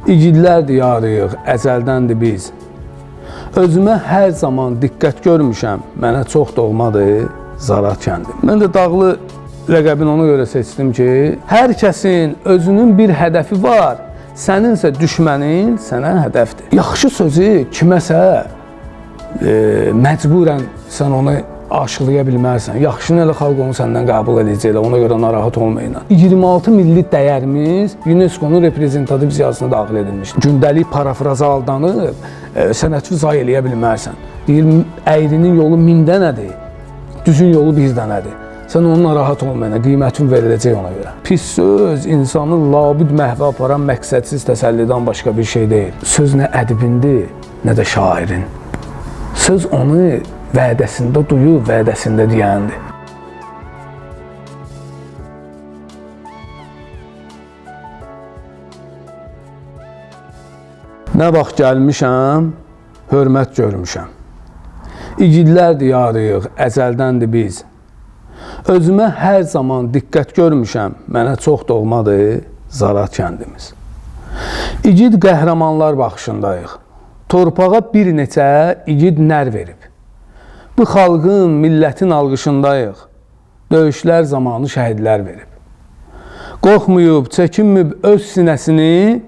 İgidlər diyarıyıq, əzəldəndir biz. Özümə hər zaman diqqət görmüşəm, mənə çox doğmadır Zarat kəndi. Mən də Dağlı rəqəbini ona görə seçdim ki, hər kəsin özünün bir hədəfi var, səninsə düşmənin sənə hədəfdir. Yaxşı sözü kiməsə məcburən sən onu aşılaya bilmərsən. Yaxşını elə xalq onu səndən qəbul edəcəklər, ona görə narahat olmayın. 26 milli dəyərimiz UNESCO-nun reprezentativ siyasətine daxil edilmişdir. Gündəlik parafraza aldanıb sənətçi zay eləyə bilmərsən. Deyir, əyrinin yolu 1000 nədir, düzün yolu 1 dənədir. Sən onun narahat olmayın, qiymətin veriləcək ona görə. Pis söz insanı labüd məhvə aparan məqsədsiz təsəllidən başqa bir şey deyil. Söz nə ədibindir, nə də şairin. Söz onu vədəsində duyub, vədəsində deyəndir. Nə vaxt gəlmişəm, hörmət görmüşəm. İgidlər diyarıyıq, əzəldəndir biz. Özümə hər zaman diqqət görmüşəm, mənə çox doğmadır Zarat kəndimiz. İgid qəhrəmanlar baxışındayıq. Torpağa bir neçə igid nər verib. Bu xalqın, millətin alqışındayıq. Döyüşlər zamanı şəhidlər verib. Qorxmayıb, çəkinməyib öz sinəsini,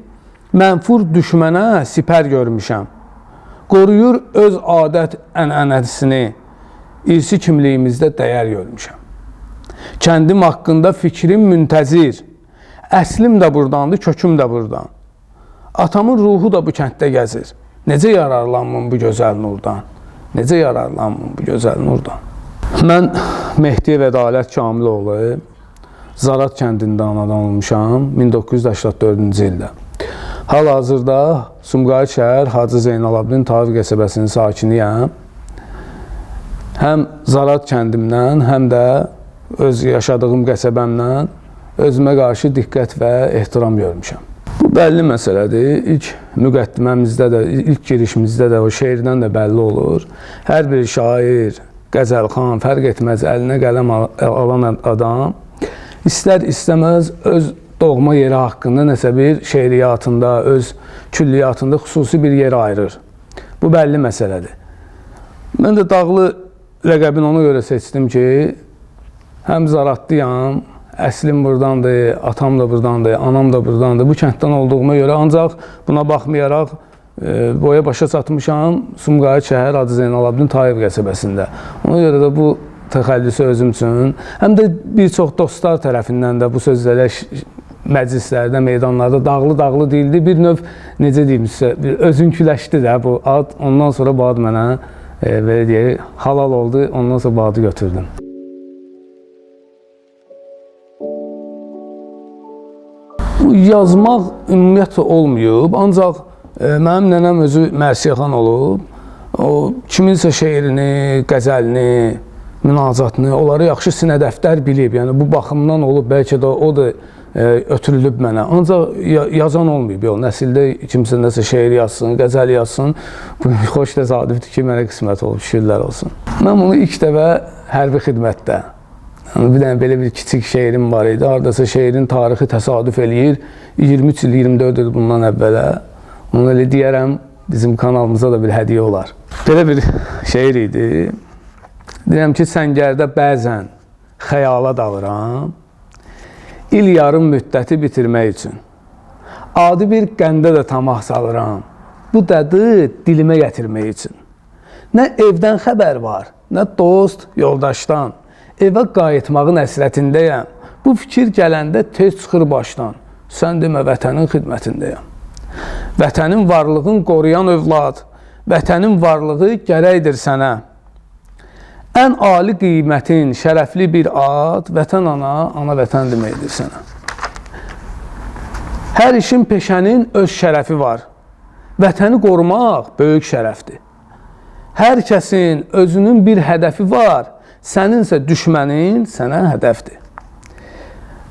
mənfur düşmənə sipər görmüşəm. Qoruyur öz adət ənənəsini, irsi kimliyimizdə dəyər görmüşəm. Kəndim haqqında fikrim müntəzir, əslim də burdandır, köküm də burdan. Atamın ruhu da bu kənddə gəzir. Necə yararlanmam bu gözəl nurdan? Necə yararlanmam bu gözəl nurdan? Mən Mehdiyev Ədalət Kamiloğlu, Zarat kəndində anadan olmuşam 1984-cü ildə. Hal-hazırda Sumqayıt şəhər Hacı Zeynalabdin Tarix qəsəbəsinin sakiniyəm. Həm Zarat kəndimdən, həm də öz yaşadığım qəsəbəmdən özümə qarşı diqqət və ehtiram görmüşəm. Bu bəlli məsələdir. İlk müqəddiməmizdə də, ilk girişimizdə də o şeirdən də bəlli olur. Hər bir şair, qəzəlxan, fərq etməz, əlinə qələm alan adam istər-istəməz öz doğma yeri haqqında nəsə bir şeiriyyatında, öz külliyyatında xüsusi bir yer ayırır. Bu bəlli məsələdir. Mən də Dağlı rəqəbini ona görə seçdim ki, həm Zaratlıyam, əslim burdandır, atam da burdandır, anam da burdandır. Bu kənddən olduğuma görə ancaq buna baxmayaraq boya başa çatmışam Sumqayıt şəhər Hacı Zeynalabdin Tarix qəsəbəsində. Ona görə də bu təxəllüsü özüm üçün, həm də bir çox dostlar tərəfindən də bu sözlərə məclislərdə, meydanlarda dağlı deyildi. Bir növ, necə deyim sizə, özünküləşdi də bu ad. Ondan sonra bu ad mənə, belə deyək, halal oldu. Ondan sonra bu adı götürdüm. Yazmaq ümumiyyətlə olmayıb, ancaq mənim nənəm özü Mərsiyəxan olub. O, kiminsə şeirini, qəzəlini, münacatını, onları yaxşı sinədəftər bilib. Yəni, bu baxımdan olub, bəlkə də o da ötürülüb mənə. Ancaq yazan olmayıb, yox, nəsildə kimsə nəsə şeir yazsın, qəzəl yazsın. Bu xoş təsadüfdür ki, mənə qismət olub, şükürlər olsun. Mən bunu ilk dəfə hərbi xidmətdə, bir dənə belə bir kiçik şeirim var idi. Haradasa şeirin tarixi təsadüf eləyir. 23 il, 24 il bundan əvvələ. Onu elə deyərəm, bizim kanalımıza da bir hədiyyə olar. Belə bir şeir idi. Deyirəm ki, səngərdə bəzən xəyala dalıram, il yarım müddəti bitirmək üçün. Adi bir qəndə də tamah salıram, bu dədi dilimə gətirmək üçün. Nə evdən xəbər var, nə dost, yoldaşdan. Evə qayıtmağın əsrətindəyəm. Bu fikir gələndə tez çıxır başdan. Sən demə, vətənin xidmətindəyəm. Vətənin varlığın qoruyan övlad, vətənin varlığı gərəkdir sənə. Ən ali qiymətin, şərəfli bir ad, vətən ana, ana vətən deməkdir sənə. Hər işin peşənin öz şərəfi var. Vətəni qorumaq böyük şərəfdir. Hər kəsin özünün bir hədəfi var. Səninsə düşmənin sənə hədəfdir.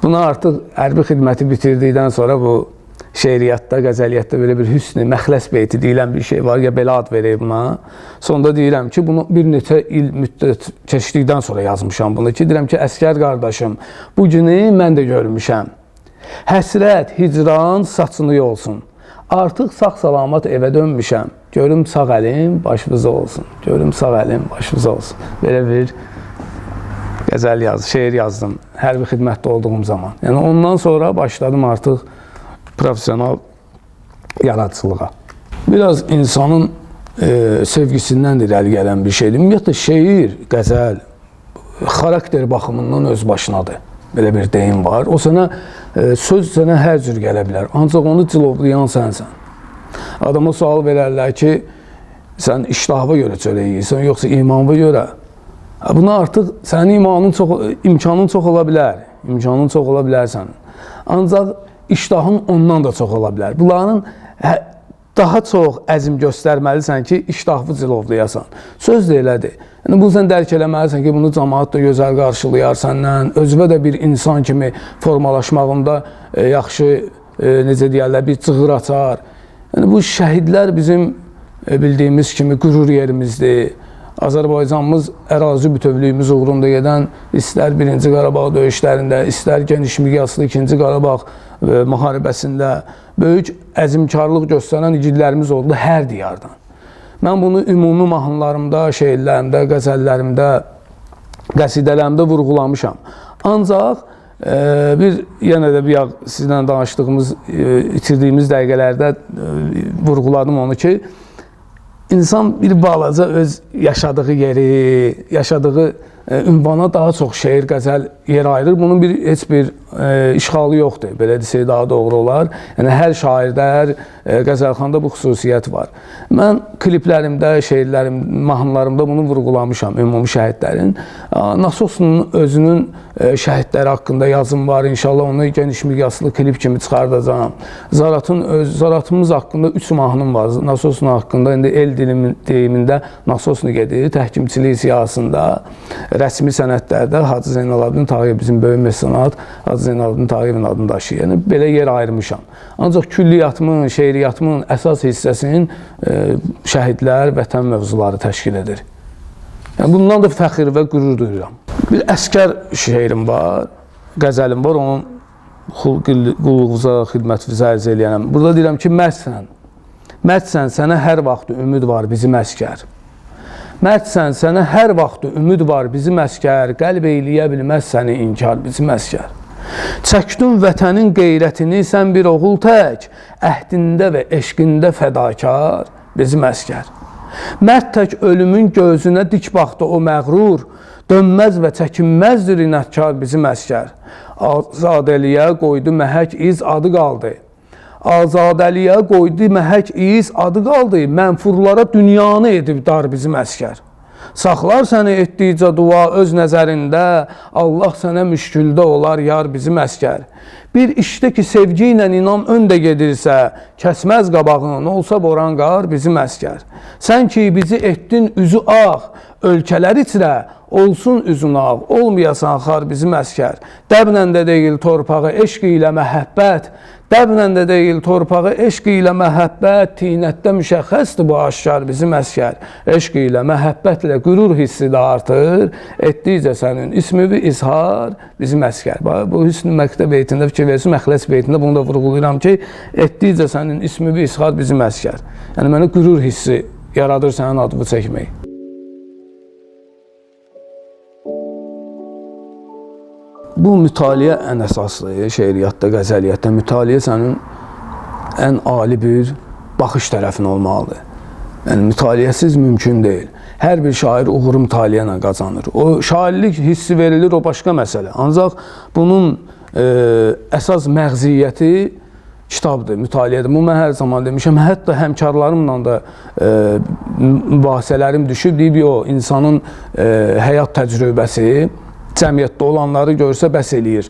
Buna artıq hərbi xidməti bitirdikdən sonra bu şeiriyyatda, qəzəliyyatda belə bir hüsn-i məxləs beyti deyilən bir şey var, ya belə ad verək buna. Sonda deyirəm ki, bunu bir neçə il müddət keçdikdən sonra yazmışam bunu ki, deyirəm ki, əsgər qardaşım, bu günü mən də görmüşəm. Həsrət, hicran saçını yolsun. Artıq sağ-salamat evə dönmüşəm. Görüm sağ əlim başınıza olsun. Görüm sağ əlim başınıza olsun. Belə bir qəzəl şeir yazdım hərbi xidmətdə olduğum zaman. Yəni ondan sonra başladım artıq profesional yaradıcılığa. Biraz insanın sevgisindən irəli gələn bir şeydir. Ümumiyyətlə şeir, qəzəl xarakter baxımından öz başınadır. Belə bir deyim var. O sənə söz sənə hər cür gələ bilər. Ancaq onu cilovlayan sənsən. Adama sual verərlər ki, sən iştahına görə çörək yeyirsən, yoxsa imanına görə. Buna artıq sənin imkanın çox ola bilər. İmkanın çox ola bilər sənin. Ancaq iştahın ondan da çox ola bilər. Bunların daha çox əzm göstərməlisən ki, iştahını cilovlayasan. Söz də elədir. Yəni, bunu sən dərk eləməlisən ki, bunu cəmaat da gözəl qarşılayar səndən. Özünə də bir insan kimi formalaşmağında yaxşı, necə deyərlər, bir cığır açar. Yəni, bu şəhidlər bizim bildiyimiz kimi qürur yerimizdir. Azərbaycanımız ərazi bütövlüyümüz uğrunda gedən istər 1-ci Qarabağ döyüşlərində, istər geniş miqyaslı 2-ci Qarabağ müharibəsində böyük əzmkarlıq göstərən igidlərimiz oldu hər diyardan. Mən bunu ümumi mahnılarımda, şeirlərimdə, qəzəllərimdə, qəsidələrimdə vurğulamışam. Ancaq yenə də bir sizlə danışdığımız, itirdiyimiz dəqiqələrdə vurğuladım onu ki, İnsan bir balaca öz yaşadığı yeri, yaşadığı ünvana daha çox şeir, qəzəl yer ayırır. Bunun heç bir işğalı yoxdur. Belə desək daha doğru olar. Yəni, hər şairdə, hər qəzəlxanda bu xüsusiyyət var. Mən kliplərimdə, şeirlərim, mahnılarımda bunu vurğulamışam, ümumi şəhidlərin. Nasosunun özünün şəhidləri haqqında yazım var. İnşallah onu geniş miqyaslı klip kimi çıxardacağım. Zaratımız haqqında 3 mahnım var. Nasosun haqqında, indi el deyimində Nasosunu gedir, təhkimçilik siyasında, rəsmi sənətlərdə Hacı Zeynalabdin Tağıyev, bizim böyük mesenat Hacı Zeynalabdin Tağıyevin adını daşıyır. Yəni, belə yer ayırmışam. Ancaq külliyyatımın, şeiriyyatımın əsas hissəsinin şəhidlər, vətən mövzuları təşkil edir. Yəni, bundan da fəxr və qürur duyuram. Bir əskər şeirim var, qəzəlim var, onun qulluğunuza, xidmətinizə ərz eləyənəm. Burada deyirəm ki, mərdsən, sənə hər vaxt ümid var bizim əskər. Mərdsən, sənə hər vaxt ümid var bizim əskər, qəlb eyləyə bilməz səni inkar bizim əskər. Çəkdin vətənin qeyrətini sən bir oğul tək, əhdində və eşqində fədakar bizim əskər. Mərd tək ölümün gözünə dik baxdı o məğrur, dönməz və çəkinməzdir inətkar bizim əskər. Azadəliyə qoydu məhək iz adı qaldı. Azadəliyə qoydu məhək iz adı qaldı. Mənfurlara dünyanı edib dar bizim əskər. Saxlar səni etdikcə dua öz nəzərində, Allah sənə müşküldə olar yar bizim əskər. Bir işdə ki sevgi ilə inam öndə gedirsə, kəsməz qabağın olsa boran qar bizim əskər. Sən ki bizi etdin üzü ağ, ölkələr içrə olsun üzün ağ, olmayasan xar bizim əskər. Dəbnən də deyil torpağı eşq ilə məhəbbət, dəbnən də deyil torpağı eşq ilə məhəbbət, tinətdə müşəxxəsdir bu aşkar bizim əskər. Eşq ilə, məhəbbətlə qürur hissi də artır, etdikcə sənin ismi izhar bizim əskər. Bu Hüsn Məktəb beytində fikir versin, Məxləs beytində bunu da vurğulayıram ki, etdikcə sənin ismi izhar bizim əskər. Yəni, mənə qürur hissi yaradır sənin adını çəkmək. Bu mütaliə ən əsaslı, şeiriyyatda, qəzəliyyatda mütaliə sənin ən ali bir baxış tərəfin olmalıdır. Yəni, mütaliəsiz mümkün deyil. Hər bir şair uğuru mütaliə ilə qazanır. O şairlik hissi verilir, o başqa məsələ. Ancaq bunun əsas məğziyyəti kitabdır, mütaliədir. Bu, mən hər zaman demişəm, hətta həmkarlarımla da mübahisələrim düşüb, deyib, insanın həyat təcrübəsi, cəmiyyətdə olanları görsə bəs eləyir.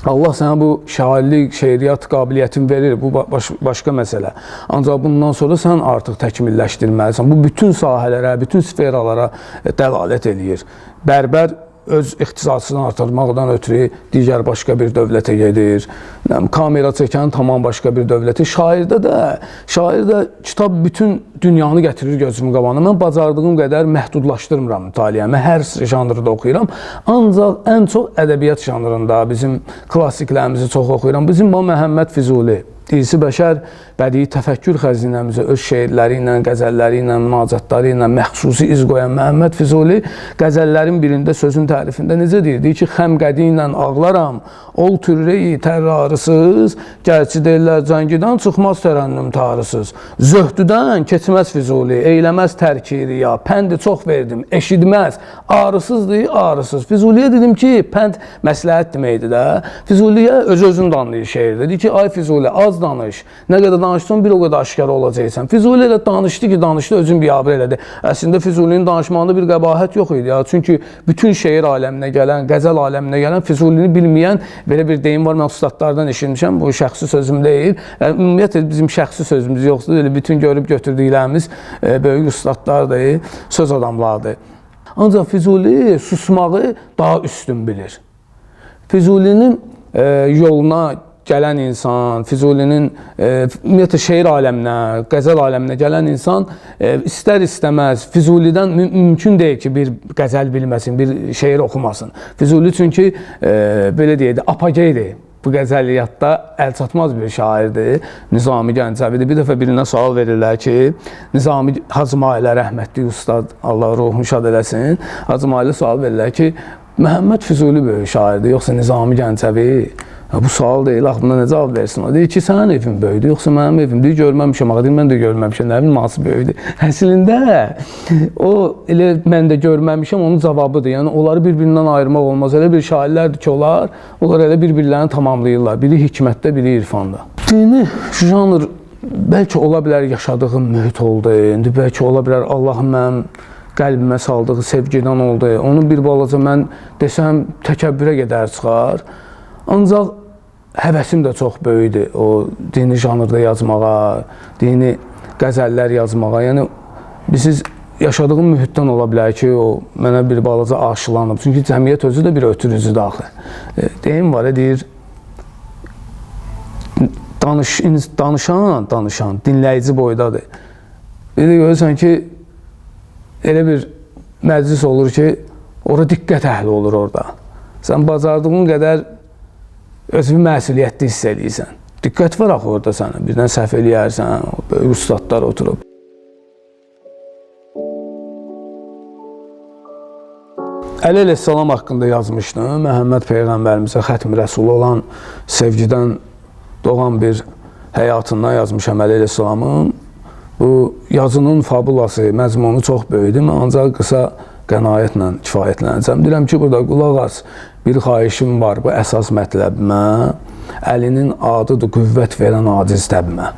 Allah sənə bu şairlik, şeiriyyat qabiliyyətini verir, bu başqa məsələ. Ancaq bundan sonra sən artıq təkmilləşdirməlisən. Bu, bütün sahələrə, bütün sferalara dəlalət eləyir. Bərbər öz ixtisasını artırmaqdan ötürü digər başqa bir dövlətə gedir. Kamera çəkən tamam başqa bir dövlətə. Şairdə kitab bütün dünyanı gətirir gözümün qabağına. Mən bacardığım qədər məhdudlaşdırmıram mütaliəmi. Hər janrda oxuyuram. Ancaq ən çox ədəbiyyat janrında bizim klassiklərimizi çox oxuyuram. Bizim Məhəmməd Füzuli, Dirisi bəşər bədii təfəkkür xəzinəmizə öz şeirləri ilə, qəzəlləri ilə, münacatları ilə məxsusi iz qoyan Məhəmməd Füzuli qəzəllərin birində sözün tərifində necə deyir? Deyir ki, xəm qədi ilə ağlaram, ol türreyi tərrarısız, gərçi deyirlər cəngidən çıxmaz tərənnüm tarısız. Zöhdüdən keçməz Füzuli, eyləməz tərkiri ya, pəndi çox verdim, eşitməz, ağrısızdır, ağrısız. Füzuliyə dedim ki, pənd məsləhət deməkdir də. Füzuliyə öz-özün danlayır şeirdə. Deyir ki, ay Füzuli, az danış. Nə qədər danışsan, bir o qədər aşkar olacaqsan. Füzuli elə danışdı ki, özün biabır elədi. Əslində Füzulinin danışmağında bir qəbahət yox idi ya. Çünki bütün şeir aləminə gələn, qəzəl aləminə gələn Füzulini bilməyən belə bir deyim var. Mən ustadlardan eşitmişəm. Bu şəxsi sözüm deyil. Yəni, ümumiyyətlə bizim şəxsi sözümüz yoxdur. Elə bütün görüb götürdüklərimiz böyük ustadlardır, söz adamlardır. Ancaq Füzuli susmağı daha üstün bilir. Füzulinin yoluna gələn insan, Füzulinin ümumiyyətlə şeir aləminə, qəzəl aləminə gələn insan istər-istəməz Füzulidən mümkün deyil ki, bir qəzəl bilməsin, bir şeir oxumasın. Füzuli çünki belə deyək də, apogeydir. Bu qəzəliyyatda əlçatmaz bir şairdir. Nizami Gəncəvidir. Bir dəfə birinə sual verirlər ki, Nizami Hacımayla rəhmətli ustad, Allah ruhunu şad eləsin, Hacımayla sual verirlər ki, Məhəmməd Füzuli böyük şairdir, yoxsa Nizami Gəncəvi? Bu sual deyil, buna nə cavab versin? O deyir ki, sənin evin böyüdür, yoxsa mənim evim? Deyir, görməmişəm, deyir, mən də görməmişəm, nə bilim, hansı böyüdür? Əslində, o, elə mən də görməmişəm, onun cavabıdır. Yəni, onları bir-birindən ayırmaq olmaz. Elə bir şairlərdir ki, onlar elə bir-birlərini tamamlayırlar. Biri hikmətdə, biri irfanda. Dini janr bəlkə ola bilər yaşadığım mühit oldu, indi bəlkə ola bilər Allahın mənim qəlbimə saldığı sevgidən oldu. Onu bir balaca mən desəm, təkəbbürə gedər çıxar. Ancaq həvəsim də çox böyükdür o dini janrda yazmağa, dini qəzəllər yazmağa. Yəni, biz yaşadığım mühitdən ola bilər ki, o mənə bir balaca aşılanıb. Çünki cəmiyyət özü də bir ötürücüdür axı. Deyim var, deyir, danışan, dinləyici boydadır. Bir də görürsən ki, elə bir məclis olur ki, orada diqqət əhli olur orada. Sən bacardığın qədər özünü məsuliyyətli hiss eləyirsən. Diqqət var axı orada sənə. Birdən səhv eləyərsən, böyük ustadlar oturub. Əli əleyhissalam haqqında yazmışdım. Məhəmməd Peyğəmbərimizə xətm rəsulu olan sevgidən doğan bir həyatından yazmışam Əli əleyhissalamın. Bu yazının fabulası, məzmunu çox böyüdür. Ancaq qısa qənaətlə kifayətlənəcəm. Deyirəm ki, burada qulaq as, bir xahişim var bu əsas mətləbimə. Əlinin adıdır qüvvət verən aciz təbimə.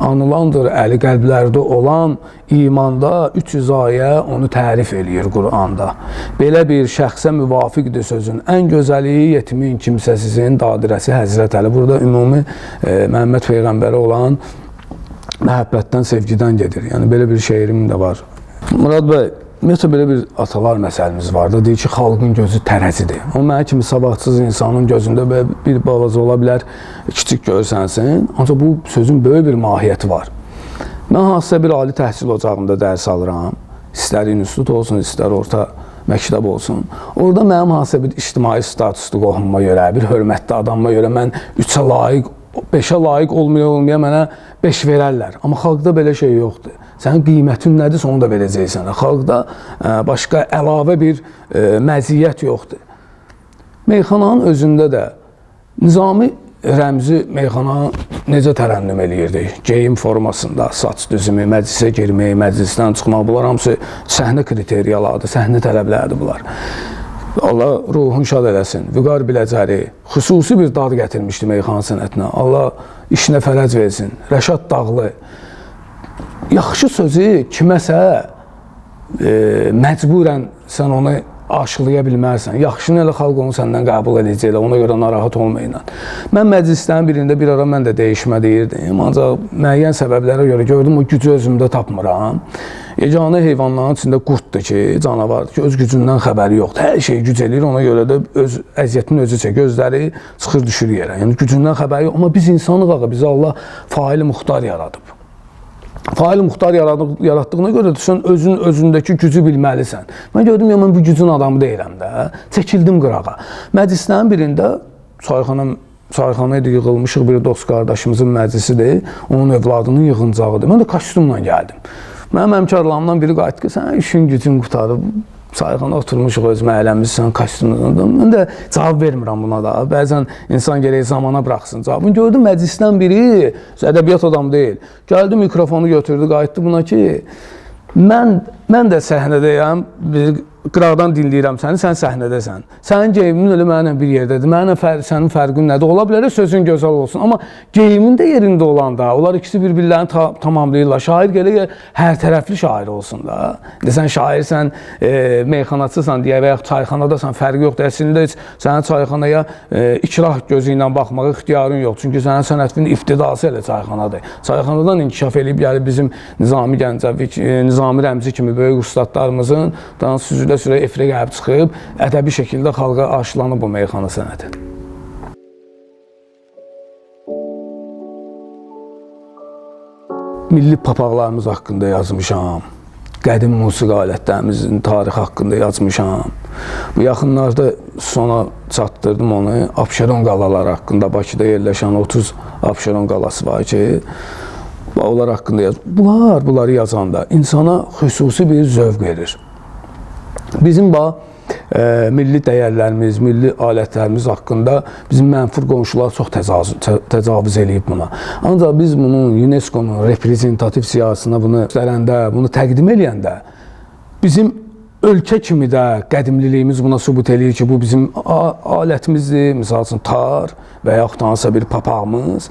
Anılandır əli qəlblərdə olan imanda 300 ayə onu tərif eləyir Qur'anda. Belə bir şəxsə müvafiqdir sözün. Ən gözəli yetimin kimsəsizin dadirəsi Həzrət Əli. Burada ümumi Məhəmməd Peyğəmbərə olan məhəbbətdən, sevgidən gedir. Yəni, belə bir şeirim də var. Murad bəy, ümumiyyətlə belə bir atalar məsəlimiz var da, deyir ki, xalqın gözü tərəzidir. O, mənə kimi savadsız insanın gözündə bir balaca ola bilər, kiçik görsənsin. Ancaq bu sözün böyük bir mahiyyəti var. Mən hansısa bir ali təhsil ocağında dərs alıram. İstər institut olsun, istər orta məktəb olsun. Orada mənim hansısa bir ictimai statuslu qohumuma görə, bir hörmətli adamıma görə mən 3-ə layiq, 5-ə layiq olmaya mənə 5 verərlər. Amma xalqda belə şey yoxdur. Sənin qiymətin nədirsə, onu da verəcəksən. Xalqda başqa əlavə bir məziyyət yoxdur. Meyxananın özündə də Nizami rəmzi meyxana necə tərənnüm eləyirdi? Geyim formasında, saç düzümü, məclisə girmək, məclisdən çıxmaq, bunlar hamısı səhnə kriteriyalardır, səhnə tələbləridir bunlar. Allah ruhun şad eləsin. Vüqar Biləcəri xüsusi bir dad gətirmişdi meyxana sənətinə. Allah işinə fərəc versin. Rəşad Dağlı yaxşı sözü kiməsə məcburən sən onu aşılaya bilmərsən. Yaxşını elə xalq onu səndən qəbul edəcəklər, ona görə narahat olmayın. Mən məclislərin birində bir ara mən də dəyişmə deyirdim, ancaq müəyyən səbəblərə görə gördüm, o gücü özümdə tapmıram. Yeganə heyvanların içində qurtdur ki, canavardır ki, öz gücündən xəbəri yoxdur. Hər şey güc eləyir, ona görə də öz əziyyətini özü çək, gözləri çıxır düşür yerə. Yəni gücündən xəbəri yox, amma biz insanlıq ağa, bizi Allah faili muxtar yaradıb. Fail muxtar yaratdığına görə sən özündəki gücü bilməlisən. Mən gördüm, mən bu gücün adamı deyirəm də. Çəkildim qırağa. Məclislərin birində çayxana çayxana idi, yığılmışıq, bir dost qardaşımızın məclisidir, onun övladının yığıncağıdır. Mən də kostyumla gəldim. Mənim həmkarlarımdan biri qayıtdı ki, sən işin gücün qutarıb, çayxana oturmuşuq öz məhəlləmizsən, kostyumla. Mən də cavab vermirəm buna da. Bəzən insan gərək zamana buraxsın cavabını. Gördüm məclisdən biri, ədəbiyyat adamı deyil. Gəldi mikrofonu götürdü, qayıtdı buna ki, mən də səhnədəyəm, qıraqdan dinləyirəm səni, sən səhnədəsən. Sənin geyimin elə mənimlə bir yerdədir. Mənimlə sənin fərqin nədir? Ola bilər, sözün gözəl olsun. Amma geyimin də yerində olanda, onlar ikisi bir-birlərini tamamlayırlar. Şair gələ hər tərəfli şair olsun da. Sən şairsən, meyxanaçısan deyə və yaxud çayxanadasan, fərqi yoxdur. Əslində heç sənin çayxanaya ikrah gözü ilə baxmağa ixtiyarın yox. Çünki sənin sənətinin iftidası elə çayxanadır. Çayxanadan inkişaf edib gəlib bizim Nizami Gəncəvi, Nizami Rəmzi kimi böyük ustadlarımızın süzülə-süzülə efirə gəlib çıxıb, ədəbi şəkildə xalqa aşılanıb bu meyxana sənəti. Milli papaqlarımız haqqında yazmışam, qədim musiqi alətlərimizin tarixi haqqında yazmışam. Bu yaxınlarda sona çatdırdım onu, Abşeron qalaları haqqında, Bakıda yerləşən 30 Abşeron qalası var ki, onlar haqqında yaz. Bunları yazanda insana xüsusi bir zövq verir. Bizim milli dəyərlərimiz, milli alətlərimiz haqqında bizim mənfur qonşular çox təcavüz eləyib buna. Ancaq biz bunun UNESCO-nun reprezentativ siyasına bunu göstərəndə, bunu təqdim eləyəndə bizim ölkə kimi də qədimliliyimiz buna sübut eləyir ki, bu bizim alətimizdir, misal üçün tar və yaxud hansısa bir papağımız.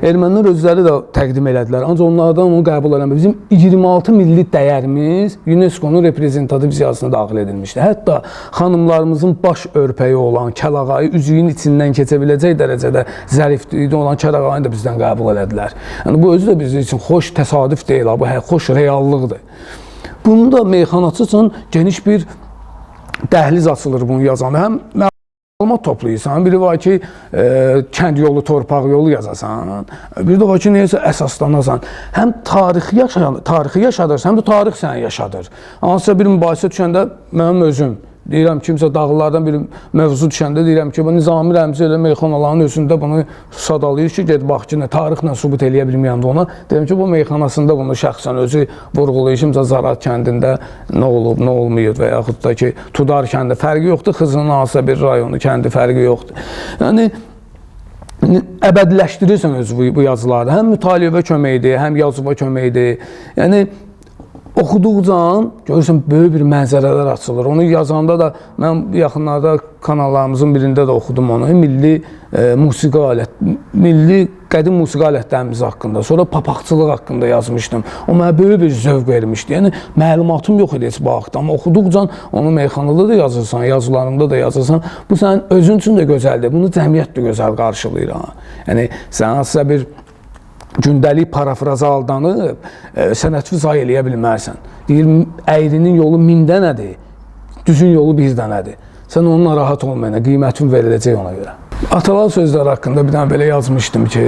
Ermənilər özləri də təqdim elədilər, ancaq onlardan onu qəbul eləmir. Bizim 26 milli dəyərimiz UNESCO-nun reprezentativ siyasına daxil edilmişdir. Hətta xanımlarımızın baş örpəyi olan kəlağayı üzüyün içindən keçə biləcək dərəcədə zərifliyi olan kəlağayını da bizdən qəbul elədilər. Yəni, bu özü də bizim üçün xoş təsadüf deyil, bu xoş reallıqdır. Bunu da meyxanaçı üçün geniş bir dəhliz açılır bunu yazanda. Həm məlumat toplayırsan, biri var ki, kənd yolu, torpaq yolu yazasan, bir də var ki, neyəsə əsaslanasan. Həm tarixi yaşadırsan, həm də tarix səni yaşadır. Hansısa bir mübahisə düşəndə mənim özüm, deyirəm kimsə dağlardan bir mövzu düşəndə deyirəm ki, bu Nizami Rəmzi elə meyxanaların özündə bunu sadalayır ki, ged bax ki, tarixlə sübut eləyə bilməyəndə ona. Deyirəm ki, bu meyxanasında bunu şəxsən özü vurğulayır ki, Zarat kəndində nə olub, nə olmayıb və yaxud da ki, Tudar kəndi fərqi yoxdur, Xızının hansısa bir rayonu kəndi fərqi yoxdur. Yəni, əbədiləşdirirsən özü bu yazılarda. Həm mütaliə köməkdir, həm yazıba köməkdir. Yəni, oxuduqca görürsən, böyük bir mənzərələr açılır. Onu yazanda da, mən yaxınlarda kanallarımızın birində də oxudum onu. Milli musiqi alət, milli qədim musiqi alətlərimiz haqqında, sonra papaqçılıq haqqında yazmışdım. O mənə böyük bir zövq vermişdi. Yəni, məlumatım yox idi heç bu haqda. Amma oxuduqca onu meyxanada da yazırsan, yazılarında da yazırsan, bu sənin özün üçün də gözəldir. Bunu cəmiyyət də gözəl qarşılayır. Yəni, sən hansısa bir gündəlik parafraza aldanıb, sənətvi zay eləyə bilmərsən. Deyir, əyrinin yolu 1000 dənədir, düzün yolu 1 dənədir. Sən onun narahat olmayana, qiymətin veriləcək ona görə. Atalar sözləri haqqında bir dənə belə yazmışdım ki,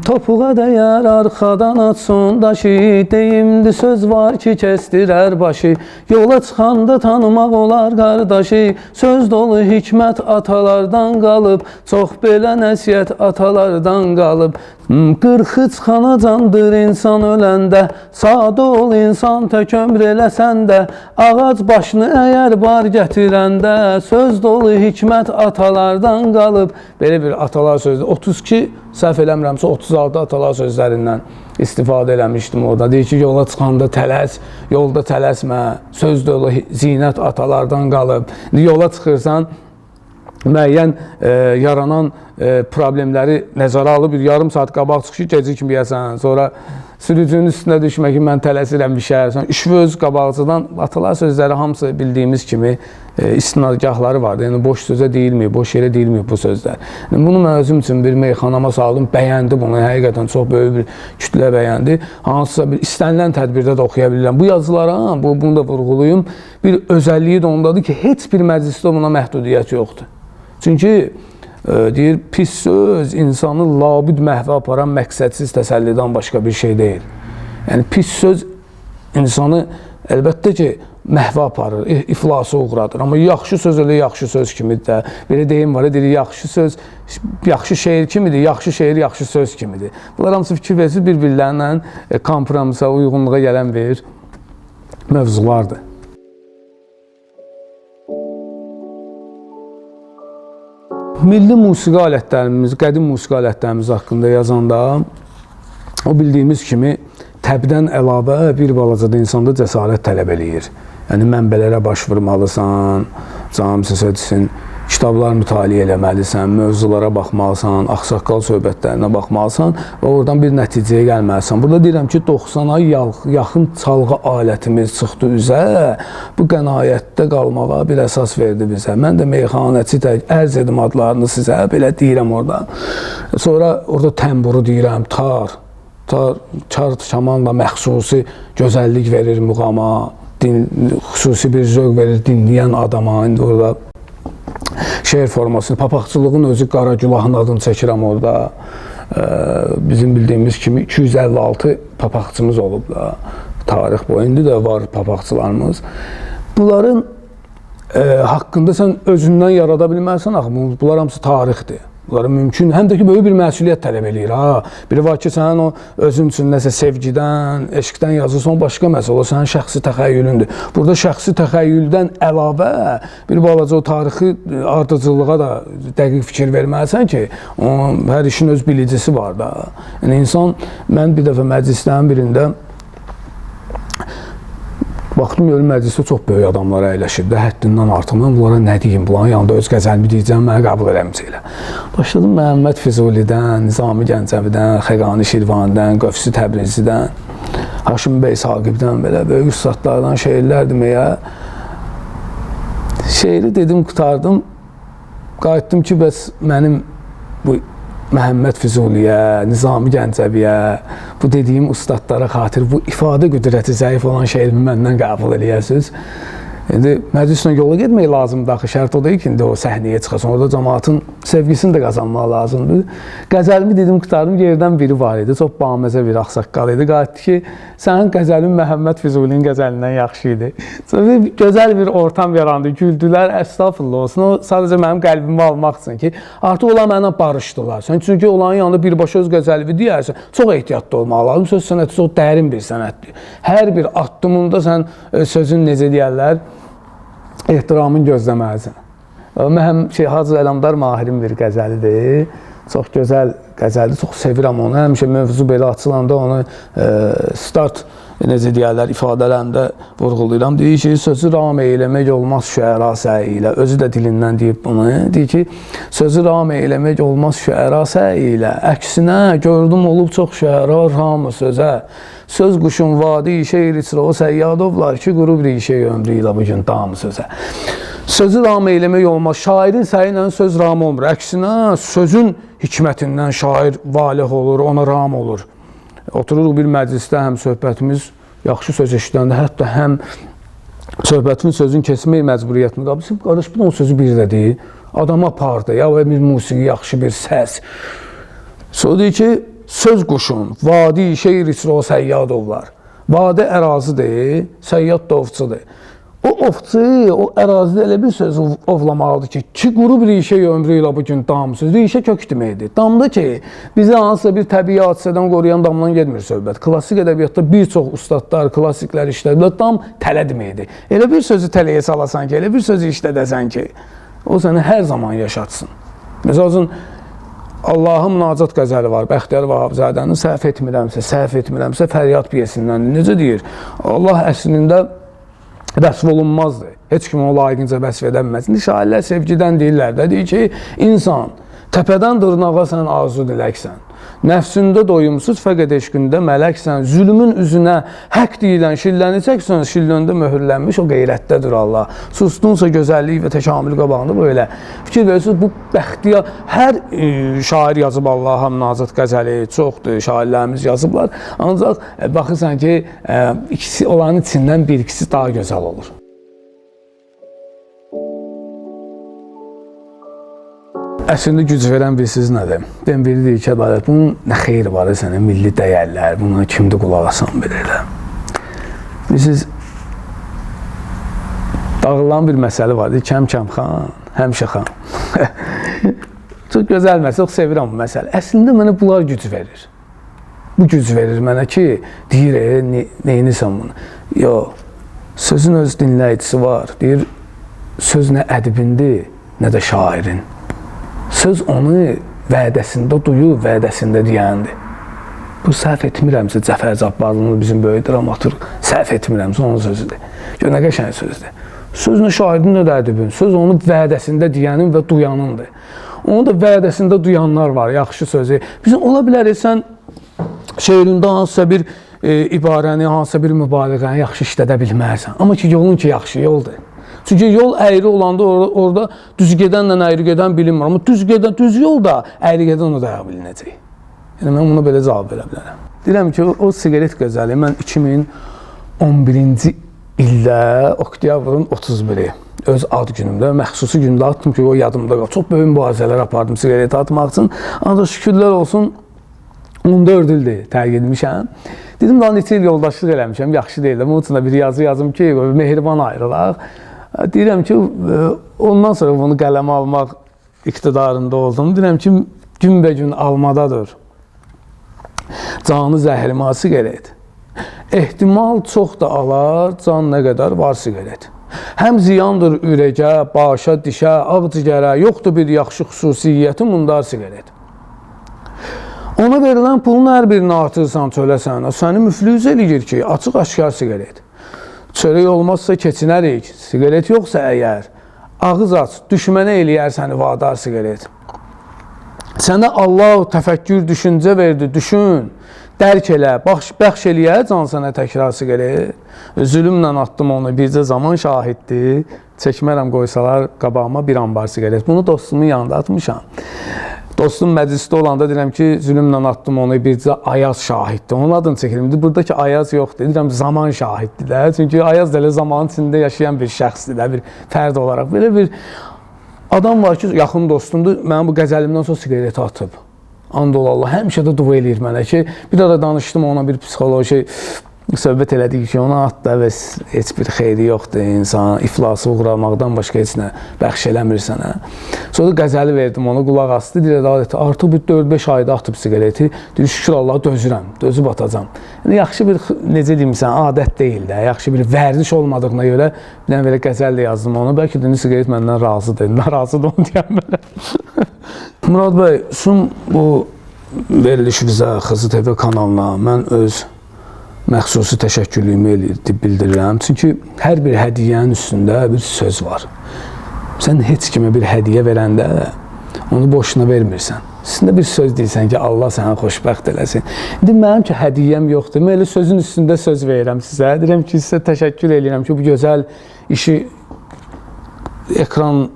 topuğa dəyər arxadan atson daşı, deyimdi söz var ki kəstirər başı, yola çıxanda tanımaq olar qardaşı, söz dolu hikmət atalardan qalıb, çox belə nəsiyyət atalardan qalıb. Qırxı çıxana candır insan öləndə, sadə ol insan tək ömr eləsən də, ağac başını əyər bar gətirəndə, söz dolu hikmət atalardan qalıb. Belə bir atalar sözü, 32 səhv eləmirəmsə 36 atalar sözlərindən istifadə eləmişdim orada. Deyir ki, yola çıxanda tələs, yolda tələsmə, söz dolu zinət atalardan qalıb. Yola çıxırsan, müəyyən yaranan problemləri nəzərə alıb, bir yarım saat qabaq çıxışı gecikməyəsən, sonra sürücünün üstünə düşmək ki, mən tələsirəm bir şəhər. İşvöz qabaqcıdan atalar sözləri hamısı bildiyimiz kimi istinadgahları vardı. Yəni, boş sözə deyilməyib, boş yerə deyilməyib bu sözlər. Yəni, bunu mən özüm üçün bir meyxanama saldım, bəyəndi bunu, həqiqətən çox böyük bir kütlə bəyəndi. Hansısa bir istənilən tədbirdə də oxuya bilirəm. Bu yazılara, bunu da vurğulayım, bir özəlliyi də ondadır ki, heç bir məclisdə buna məhdudiyyət yoxdur. Çünki deyir, pis söz insanı labüd məhvə aparan məqsədsiz təsəllidən başqa bir şey deyil. Yəni, pis söz insanı əlbəttə ki, məhvə aparır, iflasa uğradır. Amma yaxşı söz elə yaxşı söz kimidir də. Belə deyim var, deyir, yaxşı söz, yaxşı şeir kimidir, yaxşı şeir yaxşı söz kimidir. Bunlar hamısı fikir versiz bir-birlərinlə kompromisa, uyğunluğa gələn bir mövzulardır. Milli musiqi alətlərimiz, qədim musiqi alətlərimiz haqqında yazanda o bildiyimiz kimi təbdən əlavə bir balaca da insanda cəsarət tələb eləyir. Yəni mənbələrə baş vurmalısan, camisi sözsün, kitablar mütaliə eləməlisən, mövzulara baxmalısan, ağsaqqal söhbətlərinə baxmalısan və oradan bir nəticəyə gəlməlisən. Burada deyirəm ki, 90-a yaxın çalğı alətimiz çıxdı üzə, bu qənaətdə qalmağa bir əsas verdi bizə. Mən də meyxanəçi ərz edim adlarını sizə, belə deyirəm orada. Sonra orada təmburu deyirəm, tar, şamanla məxsusi gözəllik verir muğama, xüsusi bir zövq verir dinləyən adama. İndi orada şeir formasını, papaqçılığın özü Qara Gülahın adını çəkirəm orada. Bizim bildiyimiz kimi 256 papaqçımız olub da, tarix boyunda da var papaqçılarımız. Bunların haqqında sən özündən yarada bilmərsən, bunlar hamısı tarixdir. Bunlara mümkün, həm də ki, böyük bir məsuliyyət tələb eləyir. Biri var ki, sənin o özün üçün nəsə sevgidən, eşqdən yazırsan, başqa məsələ, o sənin şəxsi təxəyyülündür. Burada şəxsi təxəyyüldən əlavə bir balaca o tarixi ardıcılığa da dəqiq fikir verməlisən ki, hər işin öz bilicisi var da. Yəni, insan, mən bir dəfə məclislərin birində baxdım, ölüm məclisdə çox böyük adamlar əyləşib də, həddindən artıq. Mən bunlara nə deyim, bunların yanında öz qəzəlimi deyəcəm, mənə qəbul eləməcəklər. Başladım Məhəmməd Füzulidən, Nizami Gəncəvidən, Xəqani Şirvanidən, Qövsi Təbrizidən, Haşim bəy Saqibdən, belə böyük ustadlardan şeirlər deməyə. Şeiri dedim, qutardım, qayıtdım ki, bəs mənim bu Məhəmməd Füzuliyə, Nizami Gəncəviyə, bu dediyim ustadlara xatir bu ifadə qüdrəti zəif olan şeirimi məndən qəbul eləyəsiniz. İndi məclislə yola getmək lazımdır, axı şərt o deyil ki, indi o səhnəyə çıxasın, orada cəmaatın sevgisini də qazanmaq lazımdır. Qəzəlimi dedim, qutardım, yerdən biri var idi, çox baməzə bir ağsaqqal idi, qayıtdı ki, sənin qəzəlin Məhəmməd Füzulinin qəzəlindən yaxşı idi. Sonra gözəl bir ortam yarandı, güldülər, əstağfurullah olsun, o sadəcə mənim qəlbimi almaq üçün ki, artıq onlar mənimlə barışdılar. Çünki onların yanında birbaşa öz qəzəlini deyərsən, çox ehtiyatlı olmaq lazım, söz sənəti çox dərin bir sənətdir. Hər bir addımında sən sözün necə deyərlər, ehtiramın gözləməlisən. Hacı Ələmdar Mahirin bir qəzəlidir. Çox gözəl qəzəldir, çox sevirəm onu. Həmişə mövzu belə açılanda onu start, necə deyərlər, ifadələrində vurğulayıram. Deyir ki, sözü ram eyləmək olmaz şüəra səyi ilə. Özü də dilindən deyib bunu. Deyir ki, sözü ram eyləmək olmaz şüəra səyi ilə. Əksinə, gördüm olub çox şüəra ramı sözə. Söz quşun vadi şeir içrə o səyyadovlar ki, qurub rişey ömrü ilə bugün damı sözə. Sözü ram eyləmək olmaz. Şairin səyi ilə söz ram olmur. Əksinə, sözün hikmətindən şair valih olur, ona ram olur. Otururuq bir məclisdə, həm söhbətimiz yaxşı söz eşidəndə, hətta həm söhbətin sözün keçmək məcburiyyətini qabısı, qardaş, bu o sözü bir də deyil. Adama pardı, ya bir musiqi, yaxşı bir səs. Sonra deyir ki, söz quşun, vadi şeir içrə o səyyadovlar. Vadi ərazidir, səyyad da ovçudur. O ovçu, o ərazidə elə bir söz ovlamalıdır ki, qurub rişey ömrü ilə bugün dam söz. Rişə kök deməkdir. Damda ki, bizi hansısa bir təbii hadisədən qoruyan damdan getmir söhbət. Klassik ədəbiyyatda bir çox ustadlar, klassiklər işlədilər. Dam tələ deməkdir. Elə bir sözü tələyə salasan ki, elə bir sözü işlədəsən ki, o səni hər zaman yaşatsın. Məsələn, Allahın münacat qəzəli var, Bəxtiyar Vahabzadənin səhv etmirəmsə, Fəryad piyesindən. Necə deyir? Allah əslində vəsf olunmazdır. Heç kim onu layiqincə vəsf edəməz. Şairlər sevgidən deyirlər də, deyir ki, insan təpədən dırnağa sən arzu diləksən. Nəfsində doyumsuz, fəqət eşqində mələksən. Zülmün üzünə haqq deyilən şillənəcəksən, şillöndə möhürlənmiş o qeyrətdədir Allah. Sustunsa gözəllik və təkamül qabağında böyle. Fikir verirsiniz, bu Bəxtiyar, hər şair yazıb Allaha münacat qəzəli, çoxdur, şairlərimiz yazıblar. Ancaq baxırsan ki, ikisi olanın içindən bir ikisi daha gözəl olur. Əslində güc verən bilsiz nədir? Ben biri deyir ki, bunun nə xeyri var sənə, milli dəyərlər, buna kimdə qulaq asan belə elə. Bilirsiniz, Dağılan bir məsələ var. Kəm-kəm xan, həmişə xan. Çox gözəl məsələ, çox sevirəm bu məsələ. Əslində mənə bunlar güc verir. Bu güc verir mənə ki, deyir, neyinisən bunu? Yox, sözün öz dinləyicisi var. Deyir, söz nə ədibindir, nə də şairin. Söz onu vədəsində duyur, vədəsində deyəndir. Bu səhv etmirəmsə, Cəfər Cabbarlının bizim böyük dramaturq, səhv etmirəmsə onun sözüdür. Gör, nə qəşəng sözdür. Söz nə şairin, nə də ədibin. Söz onu vədəsində deyənin və duyanındır. Onu da vədəsində duyanlar var, yaxşı sözü. Bizim ola bilər, sən şeirində hansısa bir ibarəni, hansısa bir mübaliğəni yaxşı işlədə bilmərsən. Amma ki, yolun ki, yaxşı yoldur. Çünki yol əyri olanda orada düz gedənlə əyri gedən bilinmir. Amma düz yolda əyri gedən o daya bilinəcək. Yəni, mən buna belə cavab verə bilərəm. Deyirəm ki, o siqaret gözəli mən 2011-ci ildə oktyabrın 31-i öz ad günümdə, məxsusi gündə atdım ki, o yadımda qaldı. Çox böyük mübarizələr apardım siqareti atmaq üçün. Ancaq şükürlər olsun, 14 ildir tərk edmişəm. Dedim, daha neçə il yoldaşlıq eləmişəm, yaxşı deyil. Bunun üçün də bir yazı yazım ki, mehriban ayrılaq. Deyirəm ki, ondan sonra bunu qələmə almaq iqtidarında oldum. Deyirəm ki, günbəgün almadadır. Canı zəhrimə siqaret. Ehtimal çox da alar, can nə qədər var siqaret. Həm ziyandır ürəcə, başa, dişə, ağcigərə, yoxdur bir yaxşı xüsusiyyəti mundar siqaret. Ona verilən pulun hər birini artırsan çöləsən, səni müflüz eləyir ki, açıq-aşkar siqaret. Çörək olmazsa keçinərik, siqaret yoxsa əgər, ağız aç, düşmənə eləyər səni vadar siqaret. Sənə Allah təfəkkür, düşüncə verdi, düşün, dərk elə, bəxş eləyə can sənə təkrar siqaret. Zülümlə atdım onu, bircə zaman şahiddir, çəkmərəm qoysalar qabağıma bir ambar siqaret. Bunu dostumun yanında atmışam. Dostum məclisdə olanda deyirəm ki, zülümlə atdım onu, bircə Ayaz şahiddir. Onun adını çəkirim. Buradakı Ayaz yoxdur. Deyirəm, zaman şahiddir də. Çünki Ayaz da elə zamanın içində yaşayan bir şəxsdir də, bir fərd olaraq. Belə bir adam var ki, yaxın dostumdur, mənim bu qəzəlimdən sonra siqareti atıb. Andollallah, həmişə də dua eləyir mənə ki, bir də danışdım ona, bir psixoloji söhbət elədik ki, ona at da və heç bir xeyri yoxdur, insan iflası uğramaqdan başqa heç nə bəxş eləmir sənə. Sonra qəzəli verdim, ona qulaq astı, deyir, artıq bir 4-5 ayda atıb siqareti, deyir, şükür Allah, dözürəm, dözüb atacam. Yəni, yaxşı bir, necə deyim sən, adət deyil də, yaxşı bir vərdiş olmadığına görə bir dənə belə qəzəl də yazdım onu, bəlkə də siqaret məndən razıdır, narazıdır onu deyəm belə. Murad bəy, sun bu veriliş bizə Xızı TV kanalına mən öz məxsusi təşəkkürlüyümü bildirirəm. Çünki hər bir hədiyyənin üstündə bir söz var. Sən heç kimə bir hədiyyə verəndə onu boşuna vermirsən. Üstündə bir söz deyirsən ki, Allah səni xoşbəxt eləsin. İndi mənim ki, hədiyyəm yoxdur. Mən elə sözün üstündə söz verirəm sizə. Deyirəm ki, sizə təşəkkür edirəm ki, bu gözəl işi ekran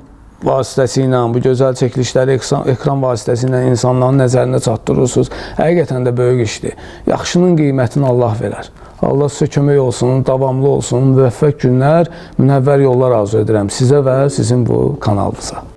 vasitəsilə, bu gözəl çəkilişləri ekran vasitəsilə insanların nəzərinə çatdırırsınız. Həqiqətən də böyük işdir. Yaxşının qiymətini Allah verər. Allah sizə kömək olsun, davamlı olsun, müvəffəq günlər, münəvvər yollar arzu edirəm sizə və sizin bu kanalınıza.